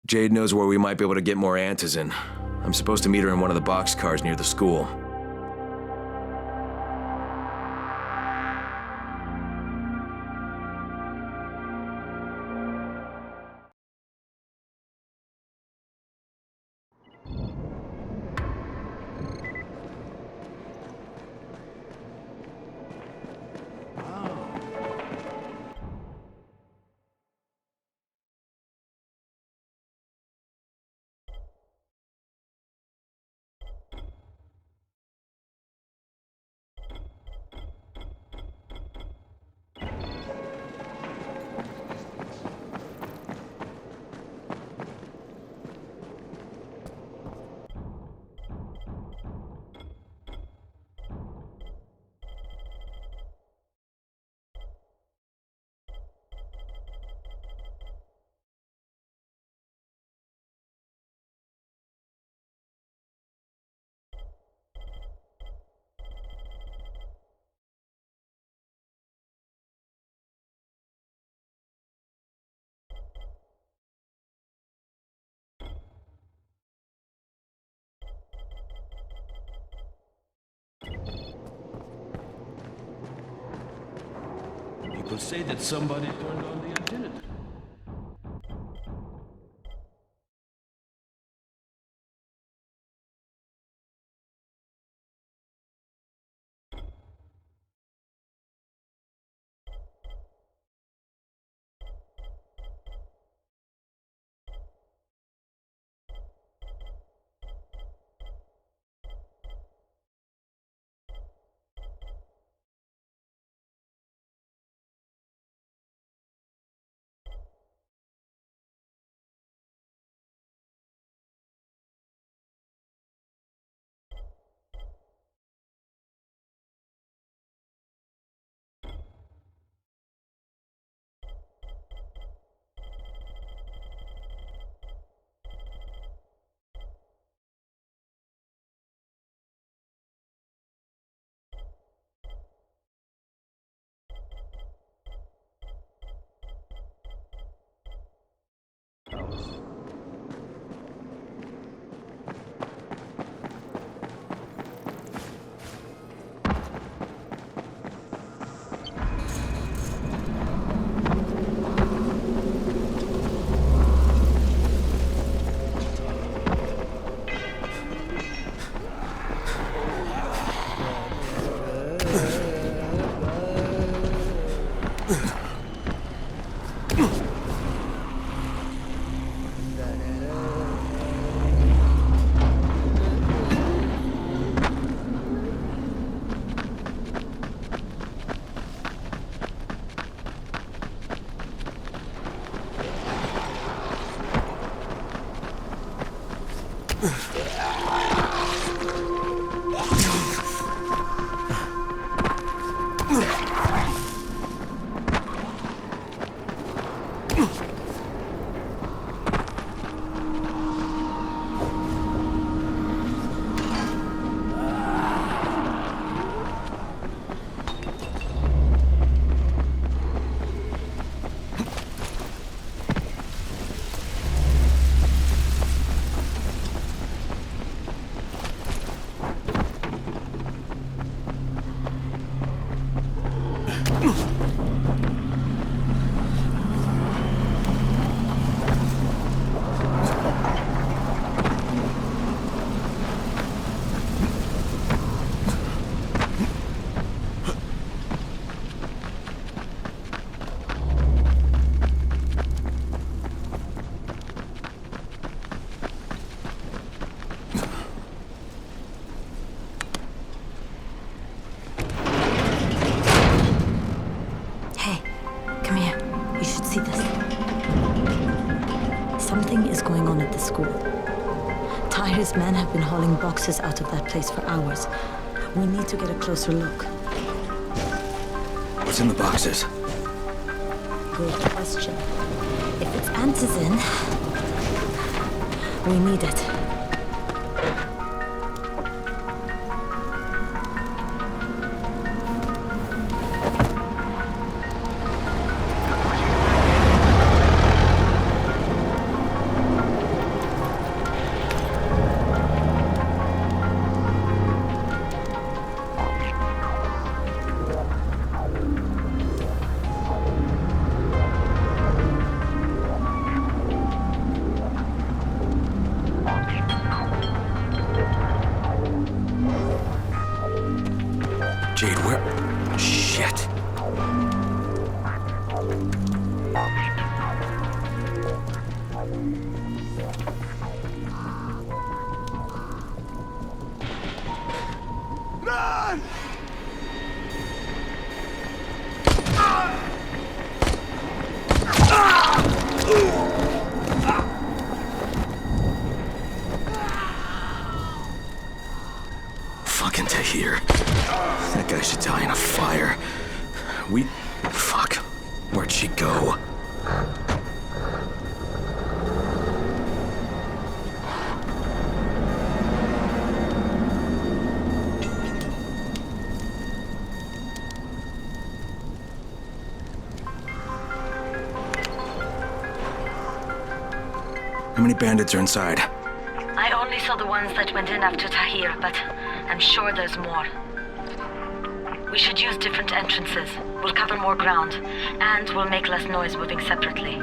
Jade knows where we might be able to get more Antizin. I'm supposed to meet her in one of the boxcars near the school. People say that somebody turned on the generator. Men have been hauling boxes out of that place for hours. We need to get a closer look. What's in the boxes? Good question. If it's Antizin, we need it. go. How many bandits are inside? I only saw the ones that went in after Tahir, but I'm sure there's more. We should use different entrances. We'll cover more ground, and we'll make less noise moving separately.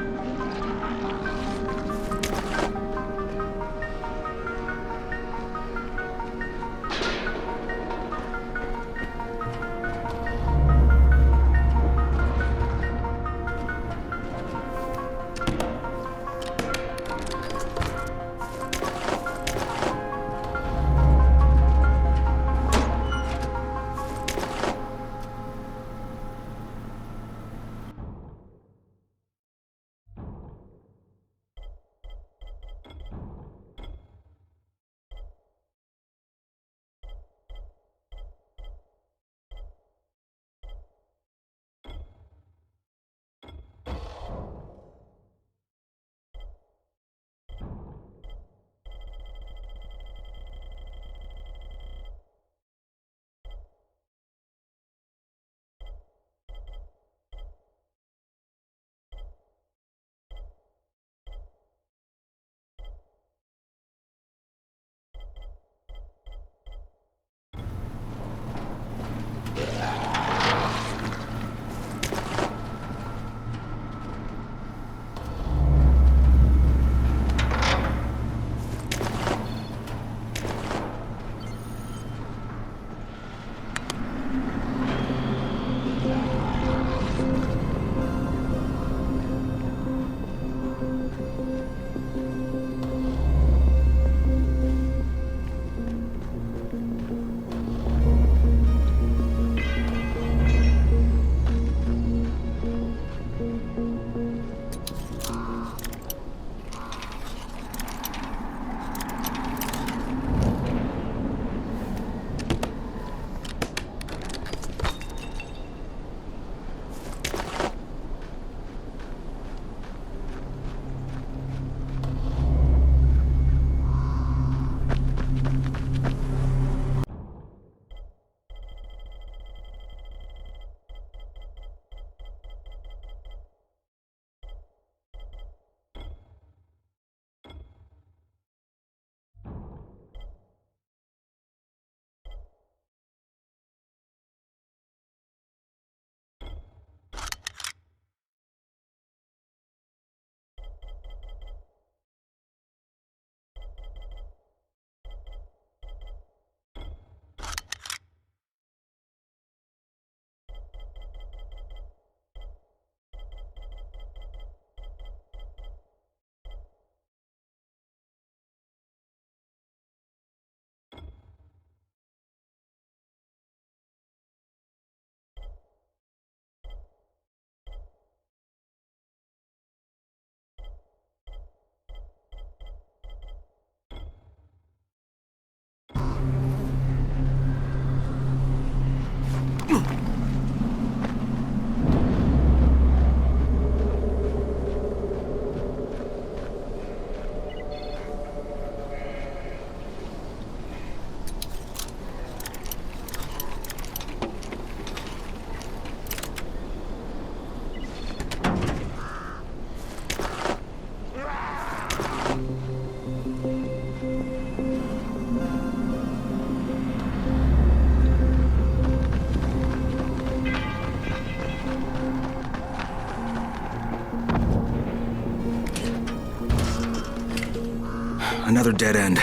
Another dead end.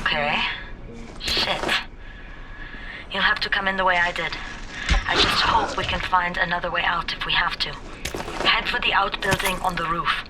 Okay. Shit. You'll have to come in the way I did. I just hope we can find another way out if we have to. Head for the outbuilding on the roof.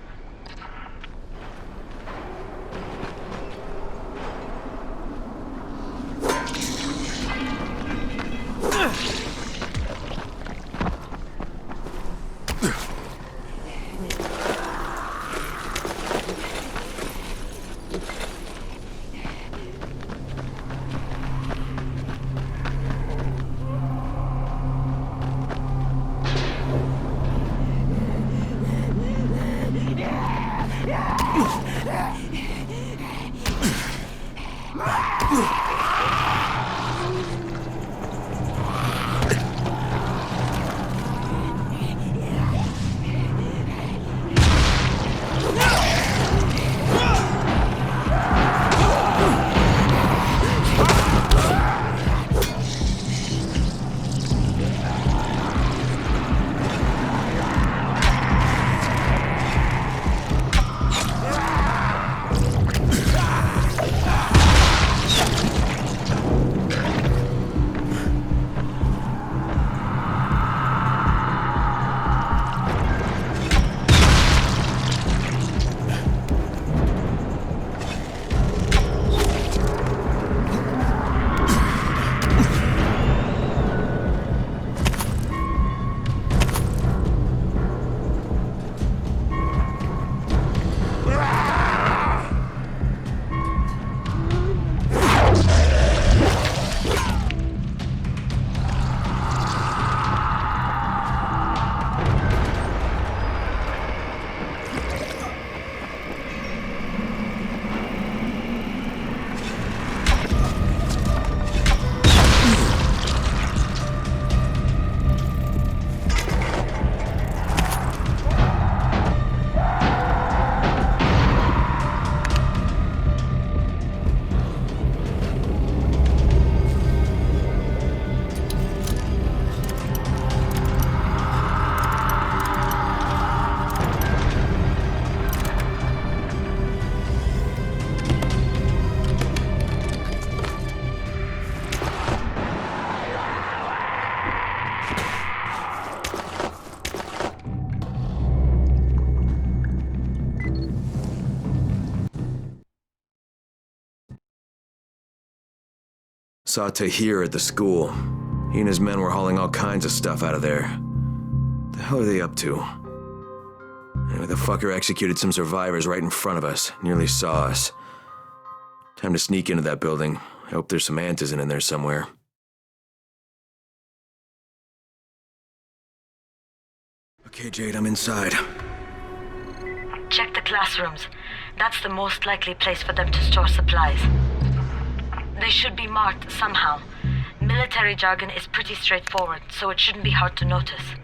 Saw Tahir at the school. He and his men were hauling all kinds of stuff out of there. The hell are they up to? Anyway, the fucker executed some survivors right in front of us. Nearly saw us. Time to sneak into that building. I hope there's some antizin in there somewhere. Okay, Jade, I'm inside. Check the classrooms. That's the most likely place for them to store supplies. They should be marked somehow. Military jargon is pretty straightforward, so it shouldn't be hard to notice.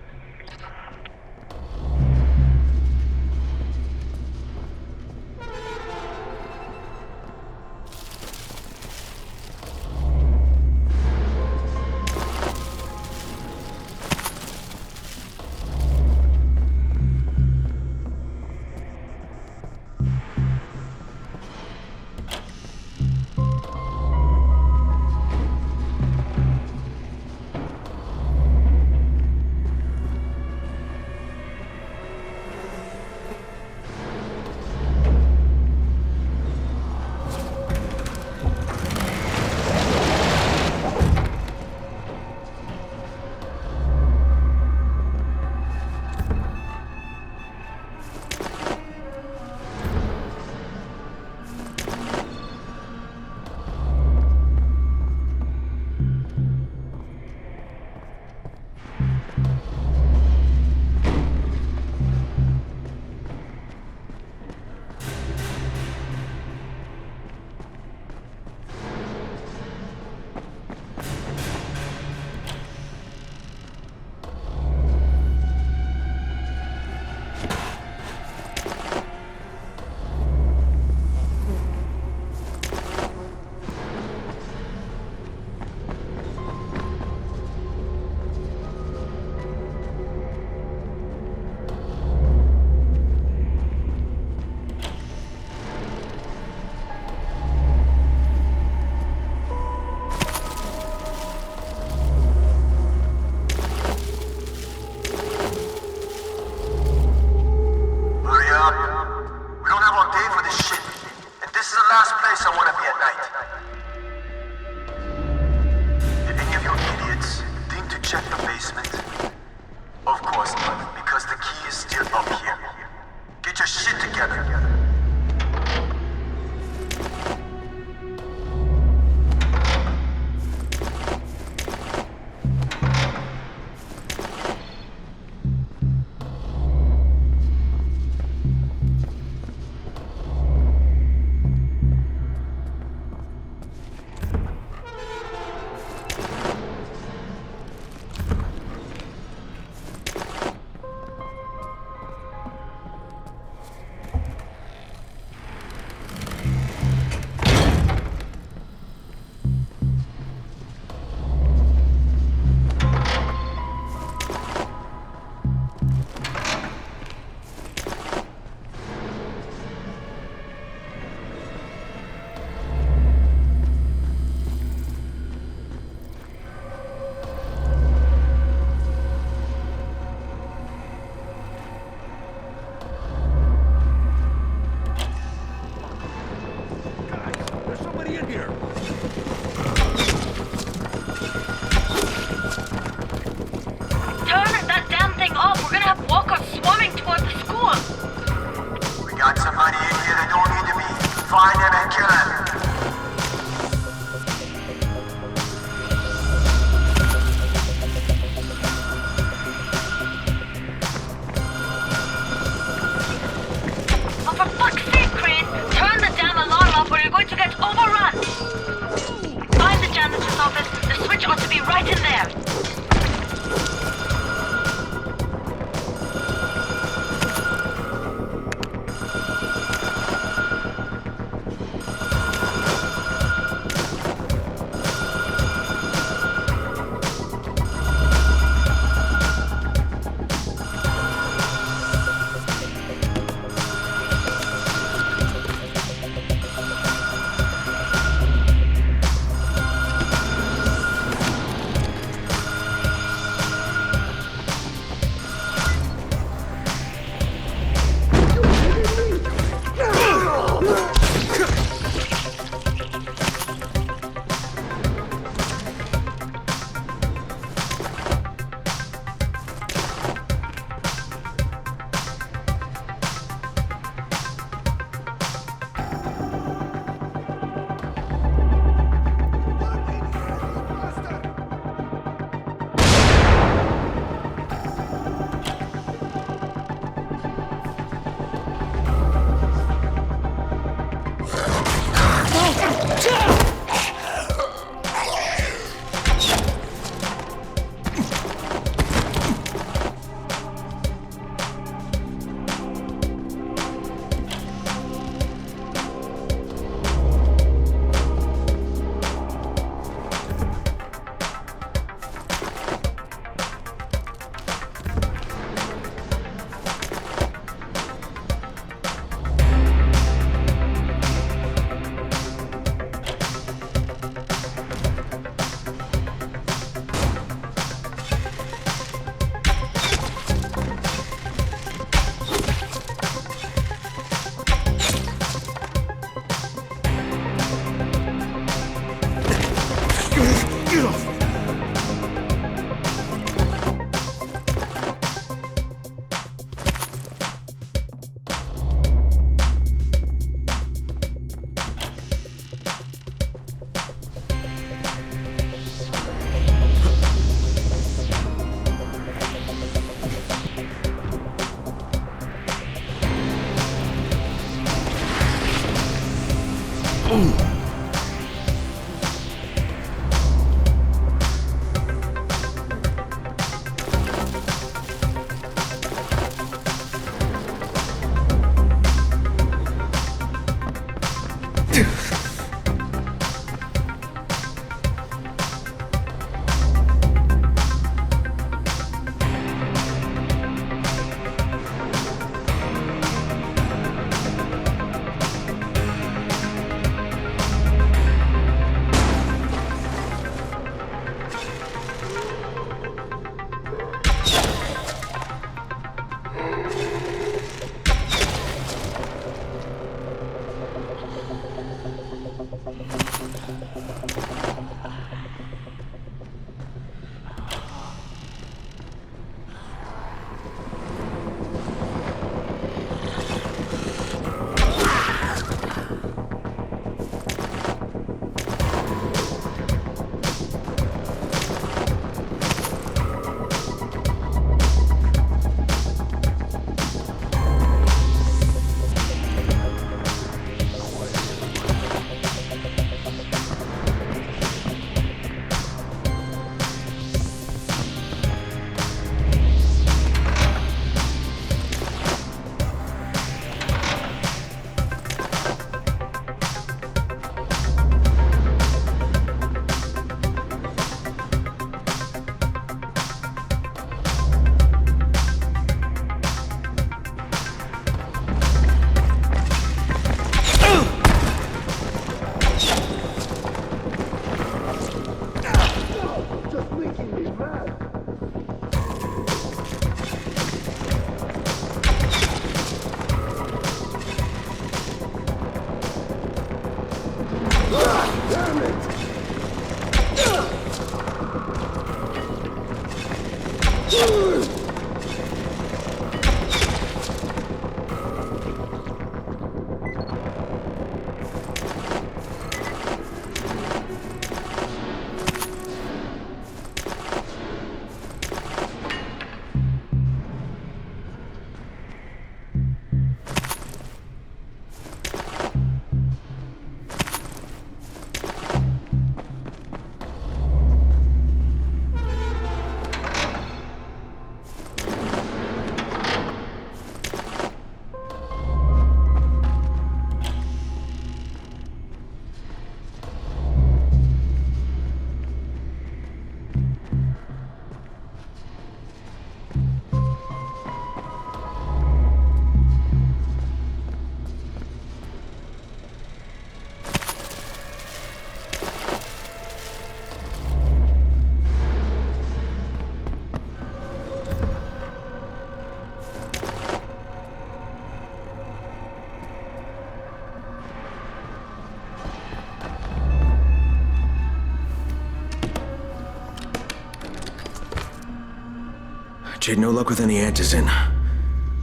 Jade, no luck with any antizin.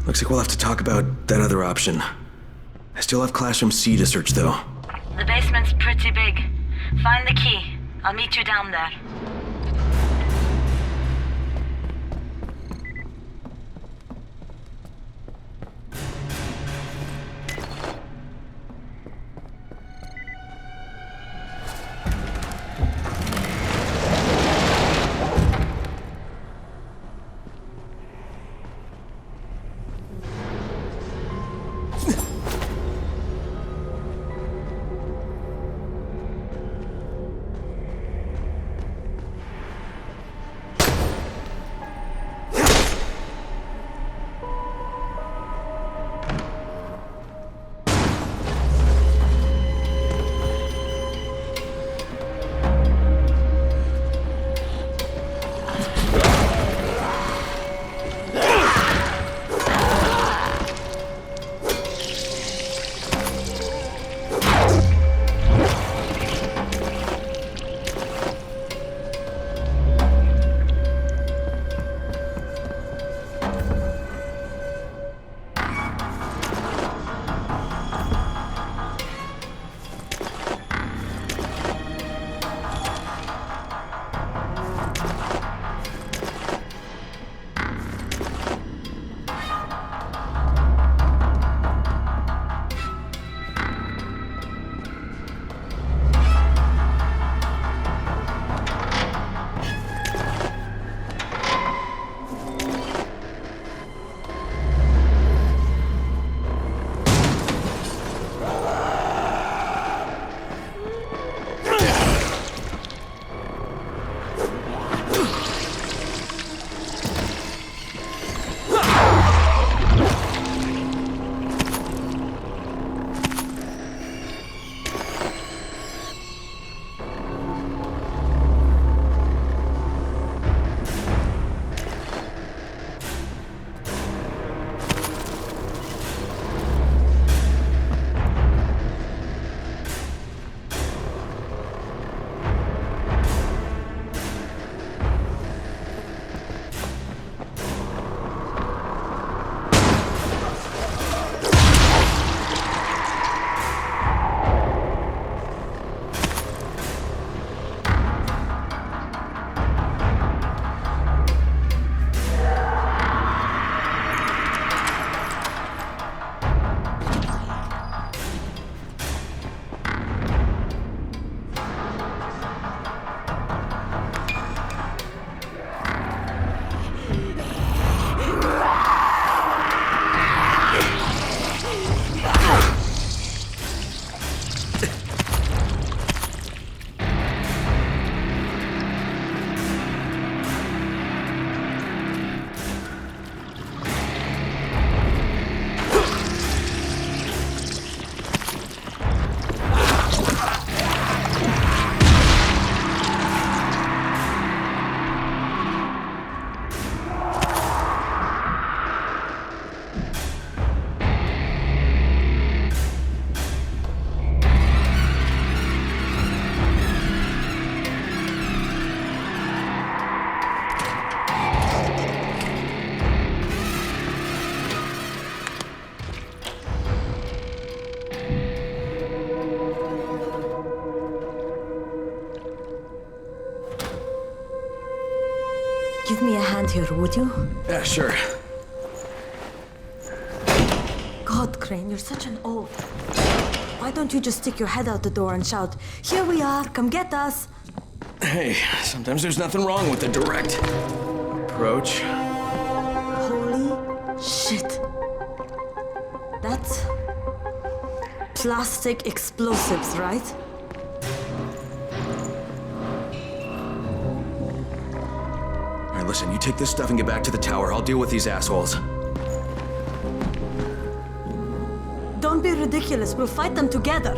Looks like we'll have to talk about that other option. I still have Classroom C to search, though. The basement's pretty big. Find the key. I'll meet you down there. Give me a hand here, would you? Yeah, sure. God, Crane, you're such an oaf. Why don't you just stick your head out the door and shout, "Here we are, come get us"? Hey, sometimes there's nothing wrong with the direct approach. Holy shit. That's plastic explosives, right? All right, listen, you take this stuff and get back to the tower. I'll deal with these assholes. Don't be ridiculous, we'll fight them together.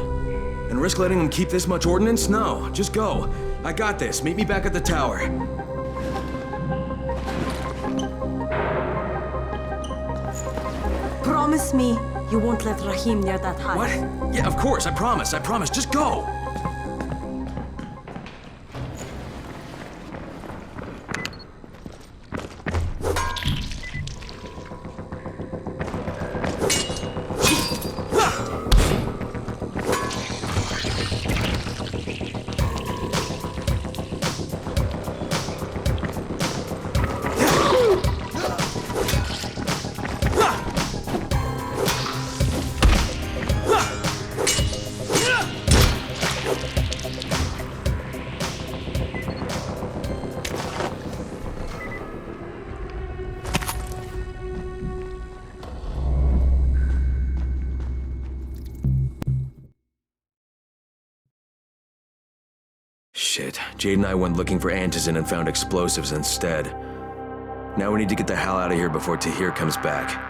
And risk letting them keep this much ordnance? No, just go. I got this. Meet me back at the tower. Promise me you won't let Rahim near that hive. What? Yeah, of course, I promise, just go! Shit, Jade and I went looking for antizin and found explosives instead. Now we need to get the hell out of here before Tahir comes back.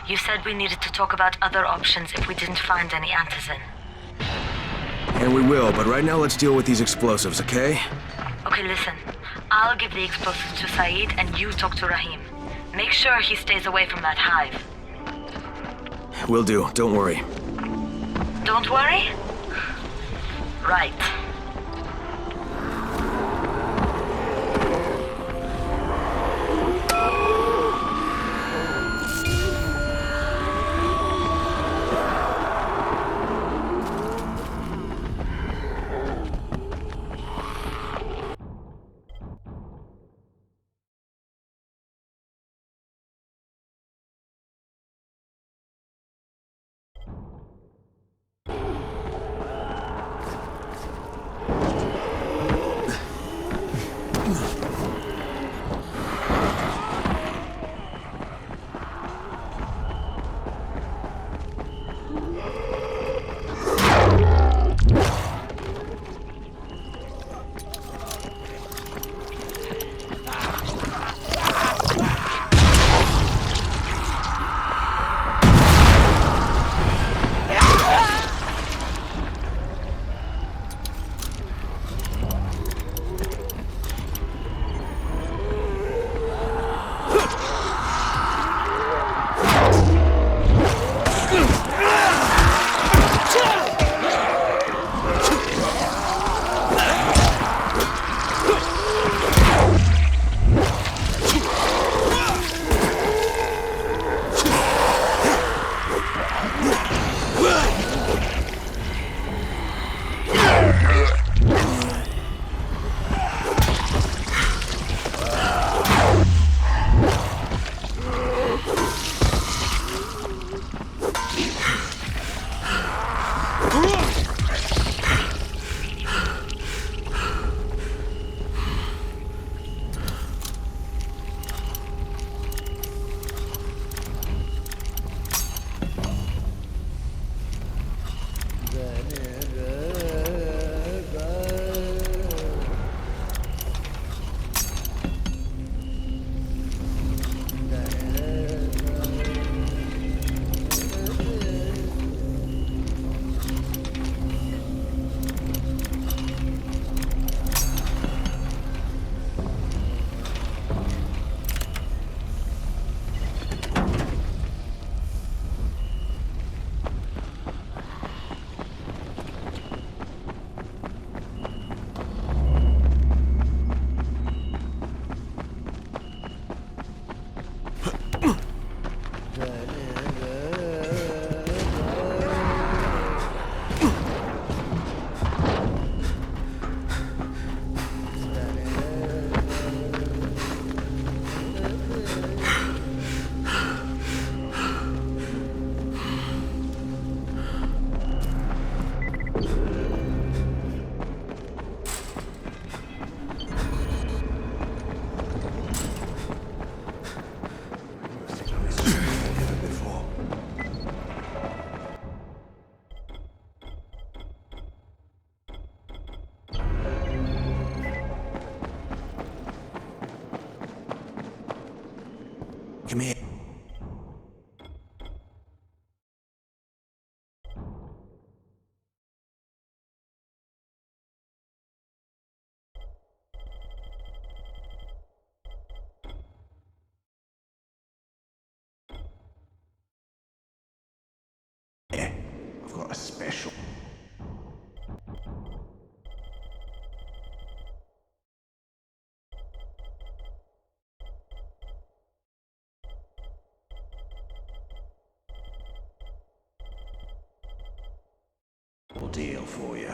You said we needed to talk about other options if we didn't find any antizin. And we will, but right now let's deal with these explosives, okay? Okay, listen. I'll give the explosives to Saeed and you talk to Rahim. Make sure he stays away from that hive. Will do, don't worry. Don't worry? Right. Come here. Yeah, I've got a special. Deal for you.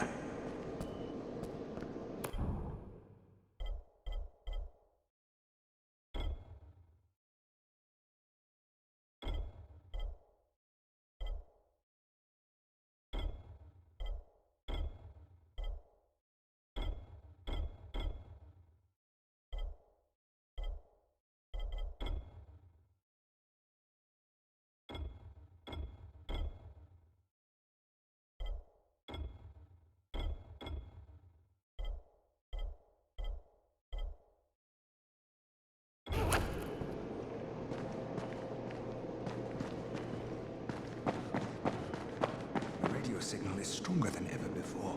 Signal is stronger than ever before.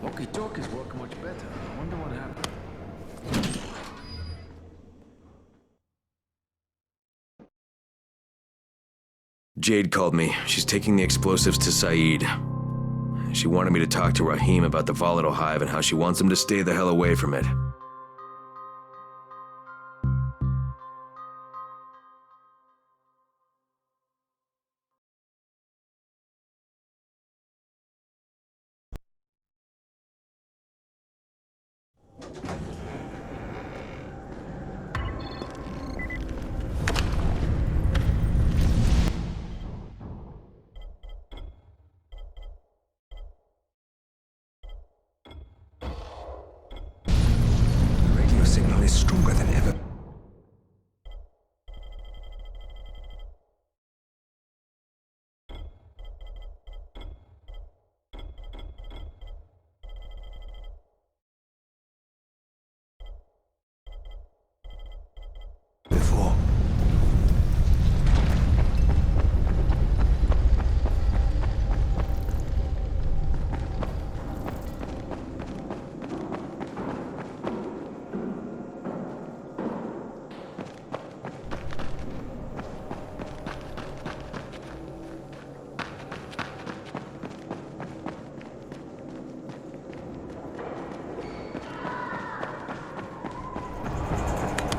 Walkie-talkies work much better. I wonder what happened. Jade called me. She's taking the explosives to Saeed. She wanted me to talk to Rahim about the volatile hive and how she wants him to stay the hell away from it. Signal is stronger than ever. Before.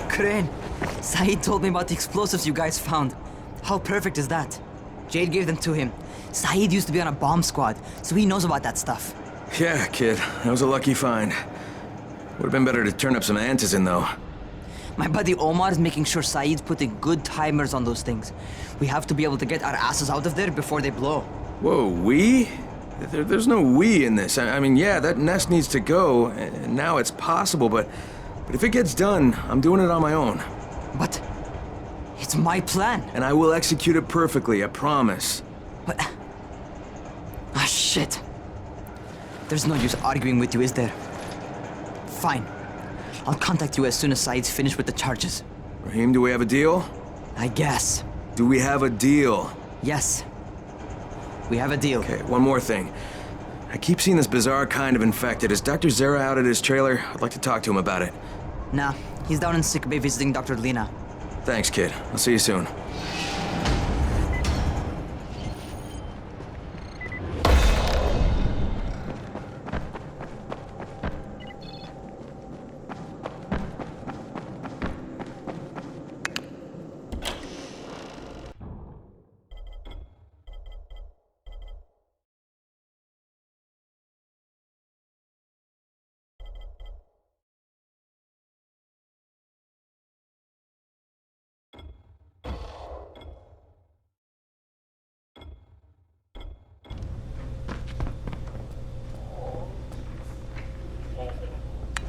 Crane, Saeed told me about the explosives you guys found. How perfect is that? Jade gave them to him. Saeed used to be on a bomb squad, so he knows about that stuff. Yeah, kid. That was a lucky find. Would have been better to turn up some antizin, though. My buddy Omar is making sure Saeed's putting good timers on those things. We have to be able to get our asses out of there before they blow. Whoa, we? There's no we in this. I mean, yeah, that nest needs to go, and now it's possible, but if it gets done, I'm doing it on my own. But it's my plan. And I will execute it perfectly, I promise. But... ah, shit. There's no use arguing with you, is there? Fine. I'll contact you as soon as Saeed's finished with the charges. Rahim, do we have a deal? I guess. Do we have a deal? Yes. We have a deal. Okay, one more thing. I keep seeing this bizarre kind of infected. Is Dr. Zera out at his trailer? I'd like to talk to him about it. Nah, he's down in sick bay visiting Dr. Lena. Thanks, kid. I'll see you soon.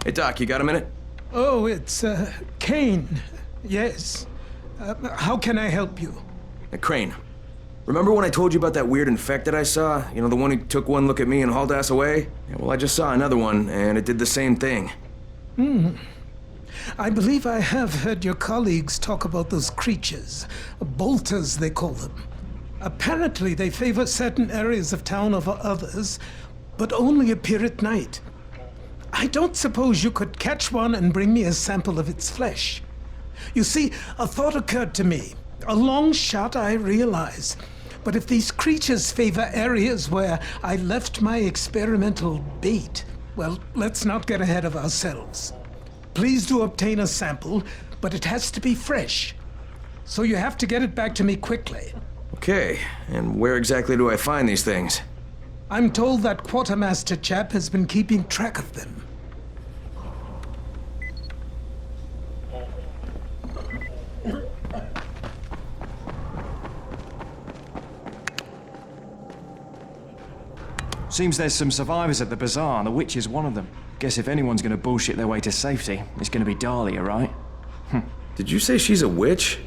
Hey, Doc, you got a minute? Oh, it's, Kane. Yes. How can I help you? Crane. Remember when I told you about that weird infected I saw? You know, the one who took one look at me and hauled ass away? Yeah, well, I just saw another one, and it did the same thing. I believe I have heard your colleagues talk about those creatures. Bolters, they call them. Apparently, they favor certain areas of town over others, but only appear at night. I don't suppose you could catch one and bring me a sample of its flesh. You see, a thought occurred to me. A long shot, I realize. But if these creatures favor areas where I left my experimental bait, well, let's not get ahead of ourselves. Please do obtain a sample, but it has to be fresh. So you have to get it back to me quickly. Okay, and where exactly do I find these things? I'm told that quartermaster chap has been keeping track of them. Seems there's some survivors at the bazaar, and the witch is one of them. Guess if anyone's gonna bullshit their way to safety, it's gonna be Dahlia, right? Did you say she's a witch?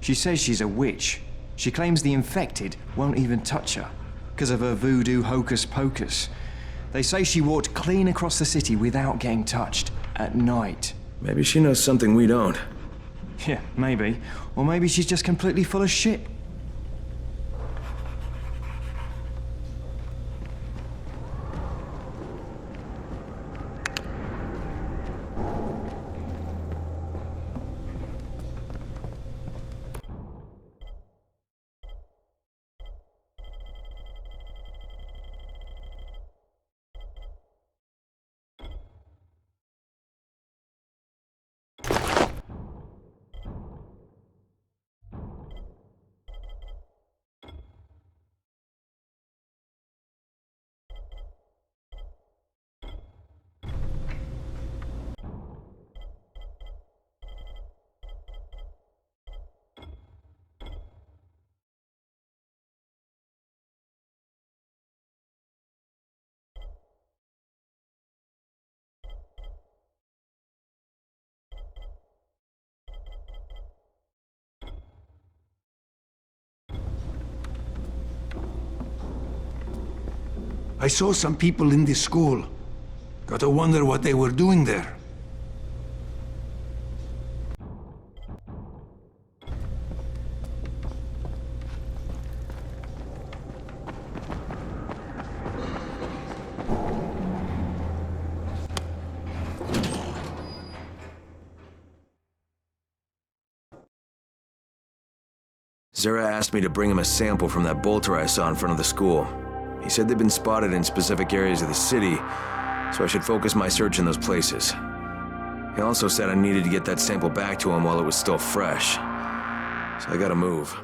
She says she's a witch. She claims the infected won't even touch her, because of her voodoo hocus pocus. They say she walked clean across the city without getting touched, at night. Maybe she knows something we don't. Yeah, maybe. Or maybe she's just completely full of shit. I saw some people in this school. Got to wonder what they were doing there. Zara asked me to bring him a sample from that bolter I saw in front of the school. He said they've been spotted in specific areas of the city, so I should focus my search in those places. He also said I needed to get that sample back to him while it was still fresh. So I gotta move.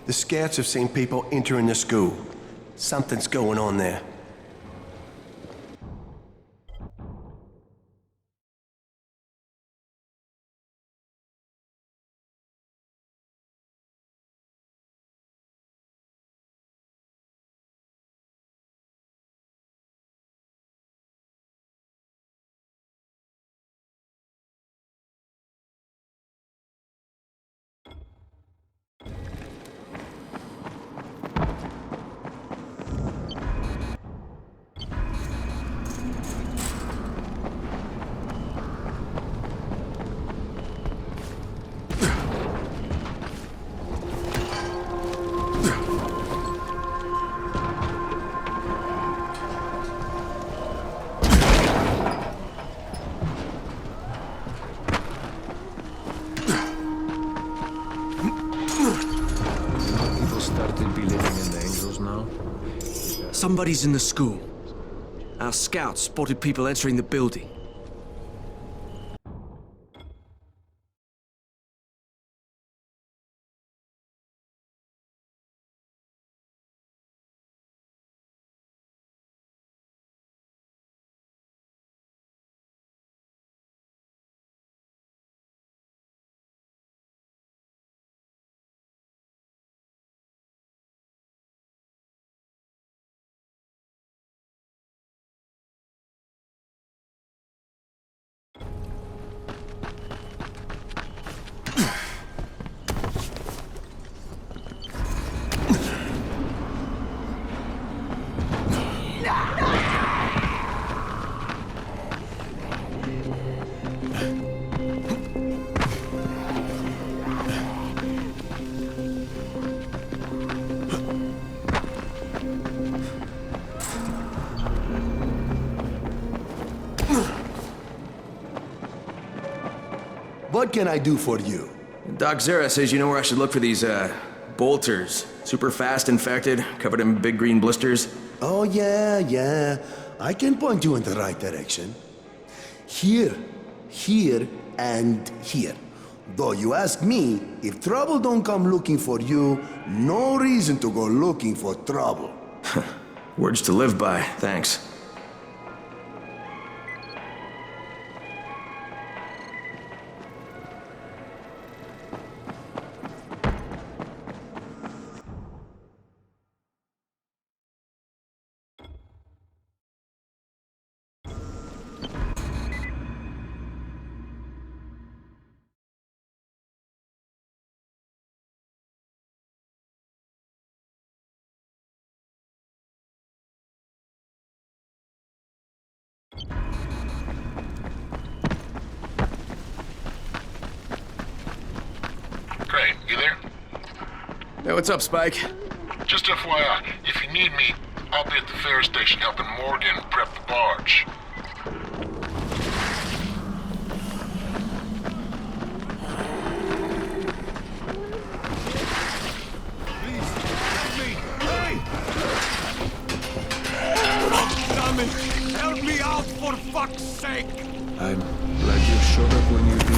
The scouts have seen people entering the school. Something's going on there. Somebody's in the school. Our scouts spotted people entering the building. What can I do for you? Doc Zera says you know where I should look for these, bolters. Super fast infected, covered in big green blisters. Oh, yeah. I can point you in the right direction. Here, and here. Though you ask me, if trouble don't come looking for you, no reason to go looking for trouble. Words to live by, thanks. Crane, you there? Hey, what's up, Spike? Just FYI, if you need me, I'll be at the ferry station helping Morgan prep the barge. Please, help me! Hey! Damn it! Help me out, for fuck's sake! I'm glad you showed up when you did.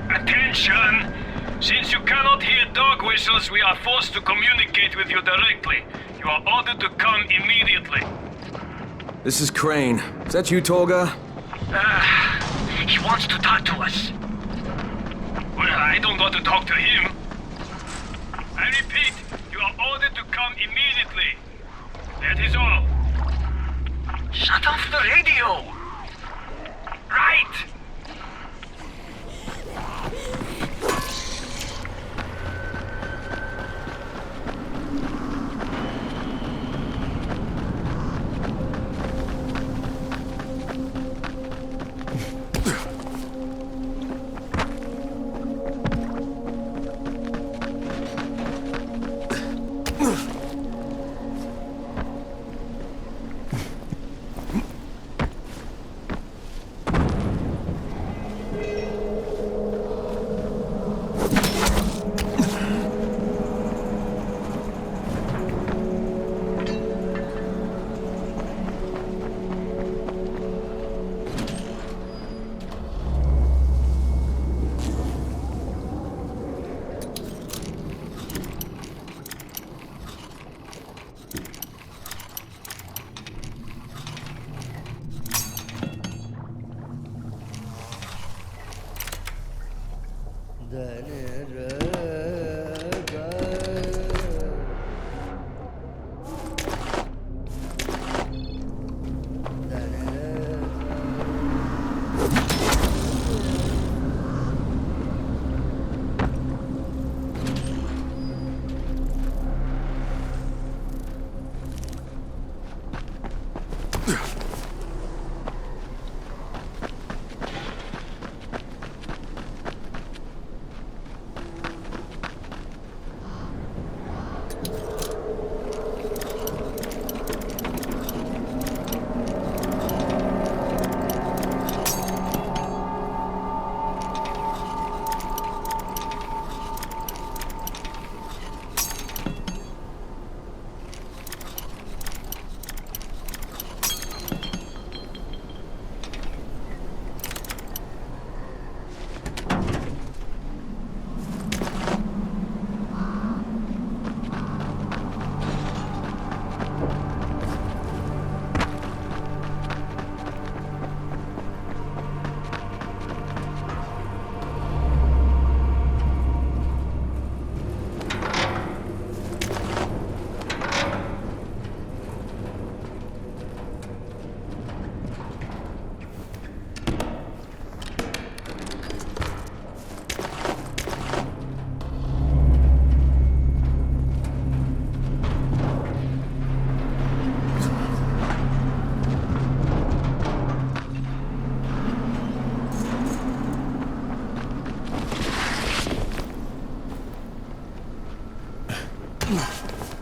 Attention! Since you cannot hear dog whistles, we are forced to communicate with you directly. You are ordered to come immediately. This is Crane. Is that you, Tolga? He wants to talk to us. Well, I don't want to talk to him. I repeat, You are ordered to come immediately. That is all. Shut off the radio! Right!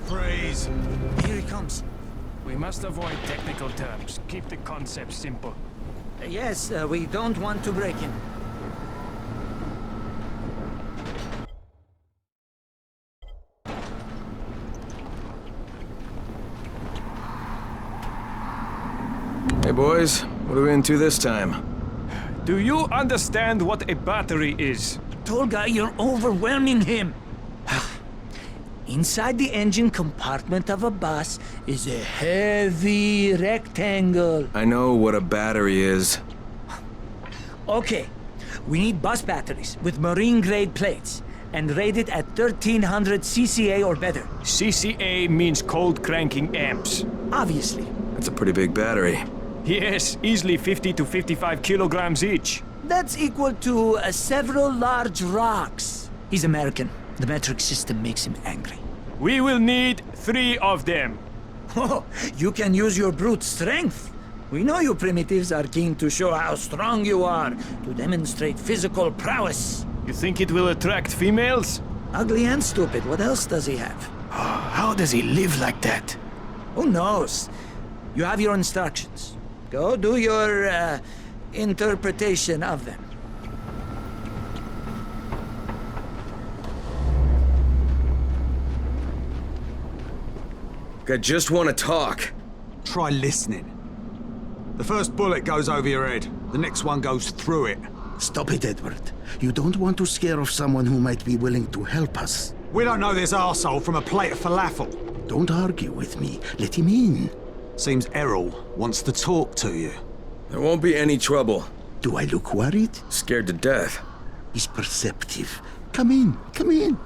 Freeze! Here he comes. We must avoid technical terms. Keep the concept simple. Yes, we don't want to break in. Hey boys, what are we into this time? Do you understand what a battery is? Tolga, you're overwhelming him. Inside the engine compartment of a bus is a heavy rectangle. I know what a battery is. Okay, we need bus batteries with marine-grade plates and rated at 1300 CCA or better. CCA means cold cranking amps. Obviously. That's a pretty big battery. Yes, easily 50 to 55 kilograms each. That's equal to several large rocks. He's American. The metric system makes him angry. We will need 3 of them. Oh, you can use your brute strength. We know you primitives are keen to show how strong you are, to demonstrate physical prowess. You think it will attract females? Ugly and stupid. What else does he have? How does he live like that? Who knows? You have your instructions. Go do your interpretation of them. I just want to talk. Try listening. The first bullet goes over your head. The next one goes through it. Stop it, Edward. You don't want to scare off someone who might be willing to help us. We don't know this arsehole from a plate of falafel. Don't argue with me. Let him in. Seems Errol wants to talk to you. There won't be any trouble. Do I look worried? Scared to death. He's perceptive. Come in. Come in.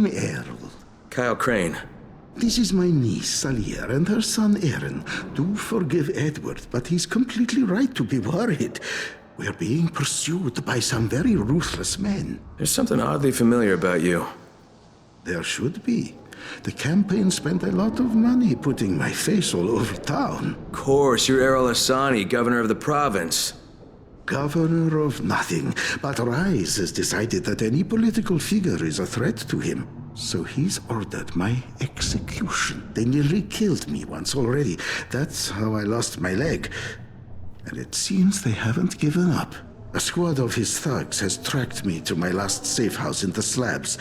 name Errol. Kyle Crane. This is my niece, Salia, and her son, Aaron. Do forgive Edward, but he's completely right to be worried. We're being pursued by some very ruthless men. There's something oddly familiar about you. There should be. The campaign spent a lot of money putting my face all over town. Of course, you're Errol Hassani, governor of the province. Governor of nothing, but Rise has decided that any political figure is a threat to him. So he's ordered my execution. They nearly killed me once already. That's how I lost my leg. And it seems they haven't given up. A squad of his thugs has tracked me to my last safe house in the slabs.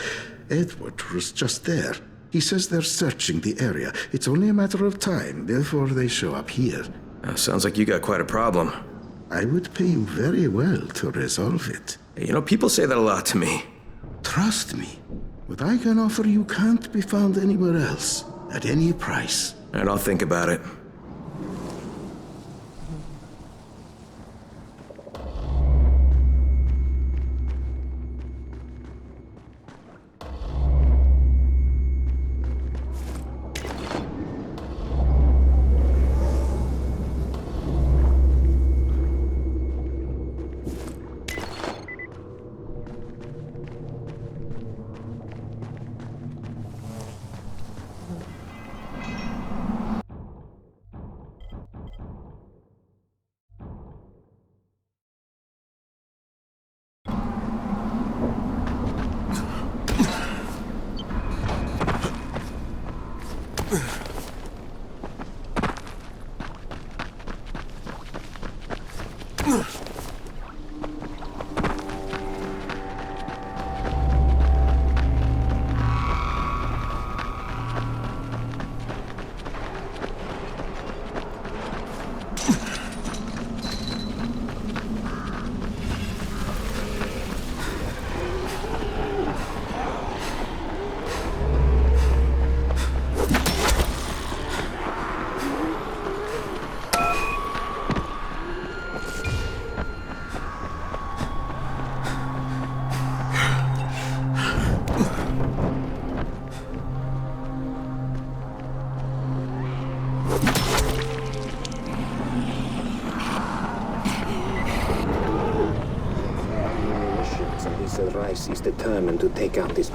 Edward was just there. He says they're searching the area. It's only a matter of time before they show up here. Sounds like you got quite a problem. I would pay you very well to resolve it. You know, people say that a lot to me. Trust me. What I can offer you can't be found anywhere else, at any price. And I'll think about it. Rice is determined to take out this.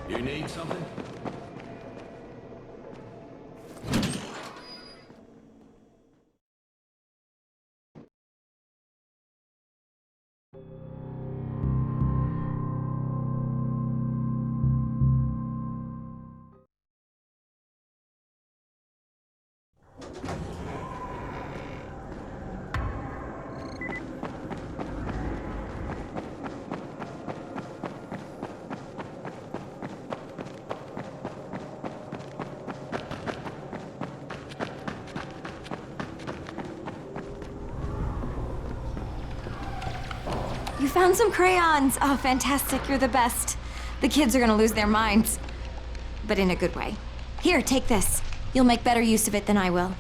You need something? You found some crayons! Oh, fantastic, you're the best. The kids are gonna lose their minds. But in a good way. Here, take this. You'll make better use of it than I will.